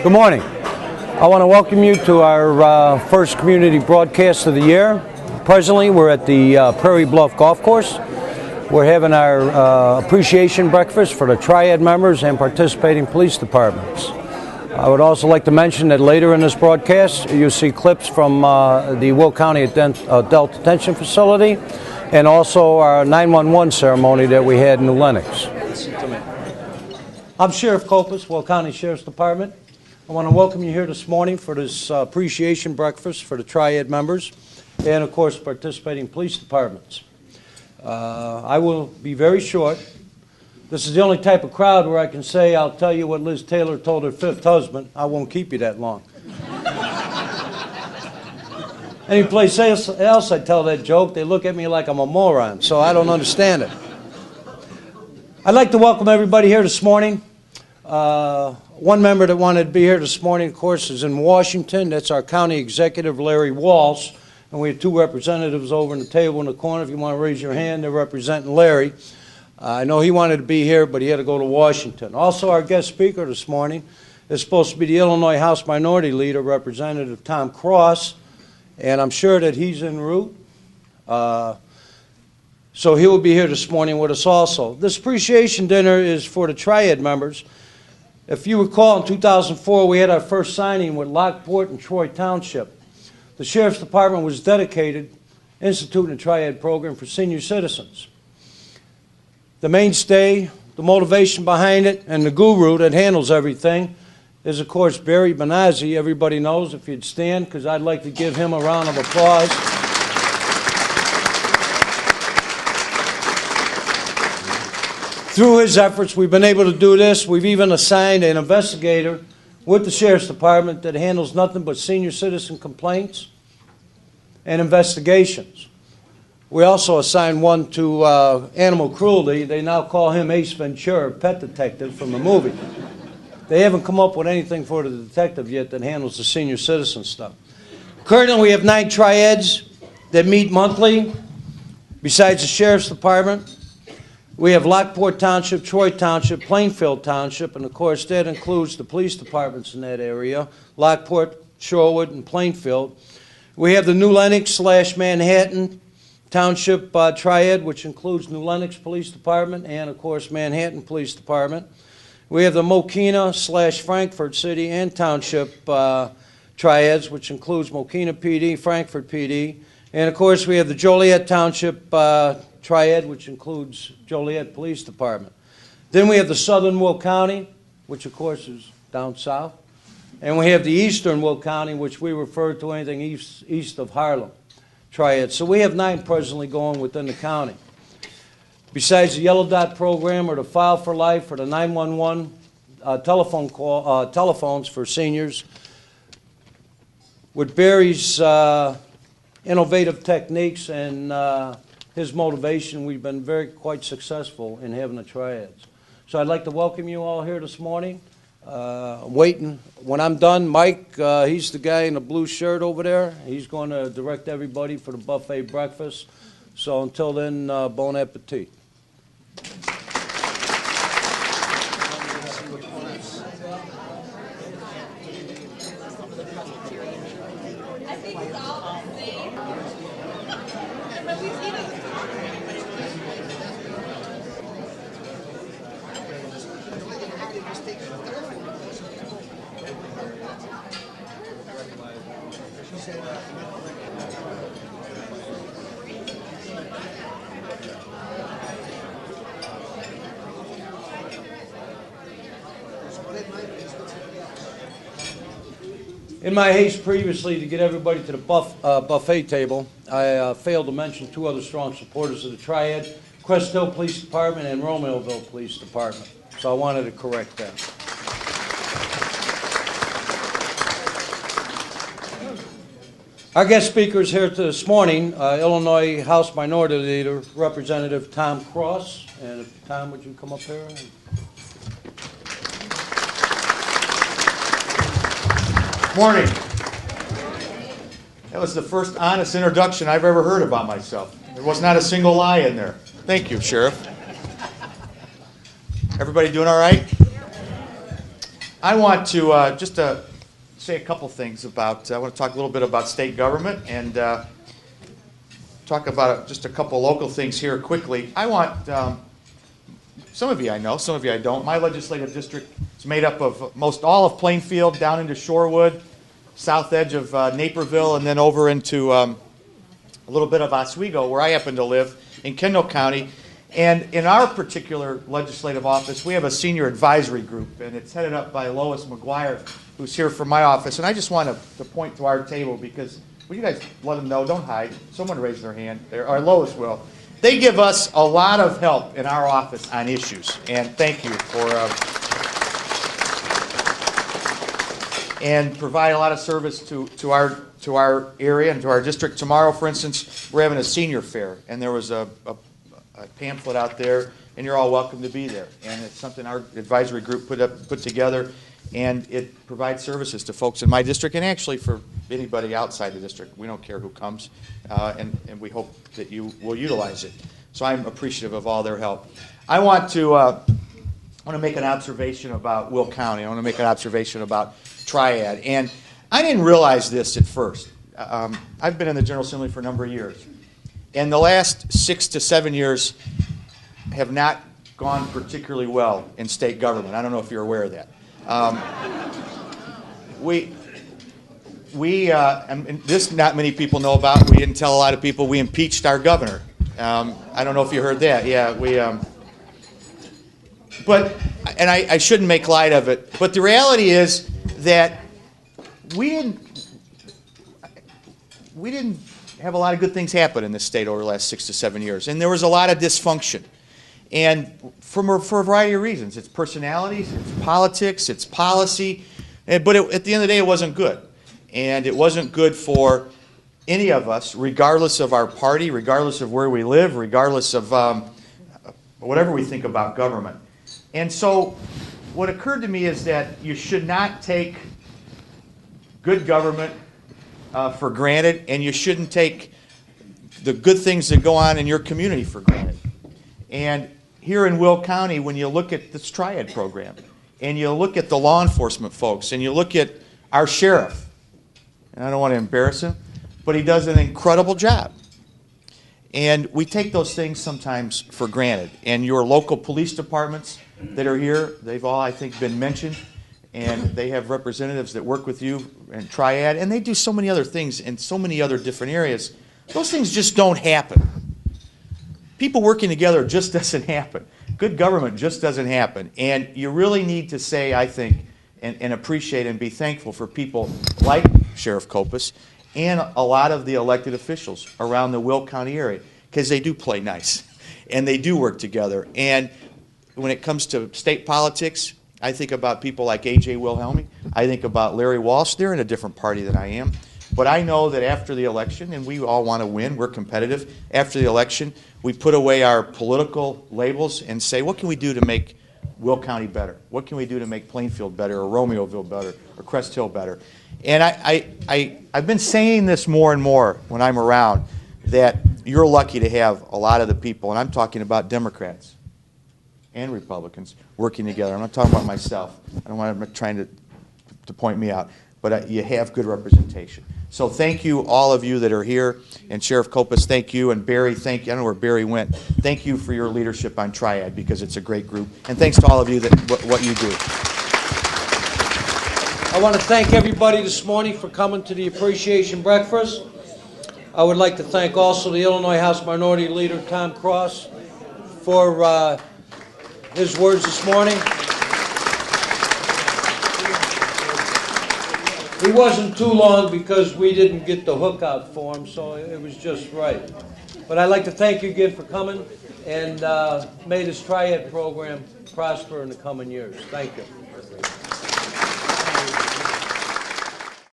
Good morning. I want to welcome you to our first community broadcast of the year. Presently, we're at the Prairie Bluff Golf Course. We're having our appreciation breakfast for the Triad members and participating police departments. I would also like to mention that later in this broadcast, you'll see clips from the Will County Adult Detention Facility and also our 911 ceremony that we had in New Lenox. I'm Sheriff Kopus, Will County Sheriff's Department. I want to welcome you here this morning for this appreciation breakfast for the Triad members and, of course, participating police departments. I will be very short. This is the only type of crowd where I can say, I'll tell you what Liz Taylor told her fifth husband. I won't keep you that long. Any place else I tell that joke, they look at me like I'm a moron, so I don't understand it. I'd like to welcome everybody here this morning. One member that wanted to be here this morning, of course, is in Washington. That's our county executive, Larry Walsh. And we have two representatives over in the table in the corner. If you want to raise your hand, they're representing Larry. I know he wanted to be here, but he had to go to Washington. Also, our guest speaker this morning is supposed to be the Illinois House Minority Leader, Representative Tom Cross. And I'm sure that he's en route. So he will be here this morning with us also. This appreciation dinner is for the Triad members. If you recall, in 2004, we had our first signing with Lockport and Troy Township. The Sheriff's Department was dedicated instituting a Triad program for senior citizens. The mainstay, the motivation behind it, and the guru that handles everything is, of course, Barry Benazzi. Everybody knows, if you'd stand, because I'd like to give him a round of applause. Through his efforts, we've been able to do this. We've even assigned an investigator with the Sheriff's Department that handles nothing but senior citizen complaints and investigations. We also assigned one to animal cruelty. They now call him Ace Ventura, pet detective from the movie. They haven't come up with anything for the detective yet that handles the senior citizen stuff. Currently, we have 9 triads that meet monthly. Besides the Sheriff's Department, we have Lockport Township, Troy Township, Plainfield Township, and of course that includes the police departments in that area, Lockport, Shorewood, and Plainfield. We have the New Lenox / Manhattan Township Triad, which includes New Lenox Police Department and, of course, Manhattan Police Department. We have the Mokina / Frankfort City and Township Triads, which includes Mokina PD, Frankfort PD. And, of course, we have the Joliet Township Triad, which includes Joliet Police Department. Then we have the Southern Will County, which, of course, is down south. And we have the Eastern Will County, which we refer to anything east of Harlem. Triad. So we have 9 presently going within the county. Besides the Yellow Dot program or the File for Life or the 911 telephones for seniors, with Barry's innovative techniques and his motivation, we've been quite successful in having the triads. So I'd like to welcome you all here this morning. Waiting. When I'm done, Mike, he's the guy in the blue shirt over there. He's going to direct everybody for the buffet breakfast. So until then, bon appetit. In my haste previously to get everybody to the buffet table, I failed to mention 2 other strong supporters of the Triad, Crest Hill Police Department and Romeoville Police Department. So I wanted to correct that. Our guest speakers here this morning, Illinois House Minority Leader, Representative Tom Cross. And if, Tom, would you come up here? Morning. That was the first honest introduction I've ever heard about myself. There was not a single lie in there. Thank you, Sheriff. Everybody doing all right? I want to just say a couple things about, I want to talk a little bit about state government and talk about just a couple local things here quickly. I want, some of you I know, some of you I don't. My legislative district is made up of most all of Plainfield down into Shorewood, south edge of Naperville, and then over into a little bit of Oswego, where I happen to live, in Kendall County. And in our particular legislative office, we have a senior advisory group, and it's headed up by Lois McGuire, who's here from my office. And I just want to point to our table because, will you guys let them know? Don't hide. Someone raise their hand, or Lois will. They give us a lot of help in our office on issues, and thank you for, and provide a lot of service to our area and to our district. Tomorrow, for instance, we're having a senior fair, and there was a pamphlet out there, and you're all welcome to be there. And it's something our advisory group put together, and it provides services to folks in my district and actually for anybody outside the district. We don't care who comes, and we hope that you will utilize it. So I'm appreciative of all their help. I want to make an observation about Will County. I want to make an observation about Triad. And I didn't realize this at first. I've been in the General Assembly for a number of years. And the last 6 to 7 years have not gone particularly well in state government. I don't know if you're aware of that. And this not many people know about. We didn't tell a lot of people. We impeached our governor. I don't know if you heard that. Yeah, and I shouldn't make light of it. But the reality is that we didn't have a lot of good things happen in this state over the last 6 to 7 years. And there was a lot of dysfunction. And for a variety of reasons. It's personalities, it's politics, it's policy. But at the end of the day, it wasn't good. And it wasn't good for any of us, regardless of our party, regardless of where we live, regardless of whatever we think about government. And so what occurred to me is that you should not take good government for granted, and you shouldn't take the good things that go on in your community for granted. And here in Will County, when you look at this Triad program, and you look at the law enforcement folks, and you look at our sheriff, and I don't want to embarrass him, but he does an incredible job. And we take those things sometimes for granted. And your local police departments that are here, they've all, I think, been mentioned. And they have representatives that work with you and Triad. And they do so many other things in so many other different areas. Those things just don't happen. People working together just doesn't happen. Good government just doesn't happen. And you really need to say, I think, and appreciate and be thankful for people like Sheriff Kopis and a lot of the elected officials around the Will County area, because they do play nice and they do work together. And when it comes to state politics, I think about people like A.J. Wilhelmi. I think about Larry Walsh. They're in a different party than I am. But I know that after the election, and we all want to win, we're competitive, after the election, we put away our political labels and say, what can we do to make Will County better? What can we do to make Plainfield better, or Romeoville better, or Crest Hill better? And I've been saying this more and more when I'm around, that you're lucky to have a lot of the people, and I'm talking about Democrats and Republicans working together. I'm not talking about myself. I'm not trying to point me out, but you have good representation. So thank you, all of you that are here, and Sheriff Kopis, thank you, and Barry, thank you. I don't know where Barry went. Thank you for your leadership on Triad, because it's a great group, and thanks to all of you that what you do. I want to thank everybody this morning for coming to the appreciation breakfast. I would like to thank also the Illinois House Minority Leader Tom Cross for his words this morning. He wasn't too long because we didn't get the hook out for him, so it was just right. But I'd like to thank you again for coming, and may this Triad program prosper in the coming years. Thank you.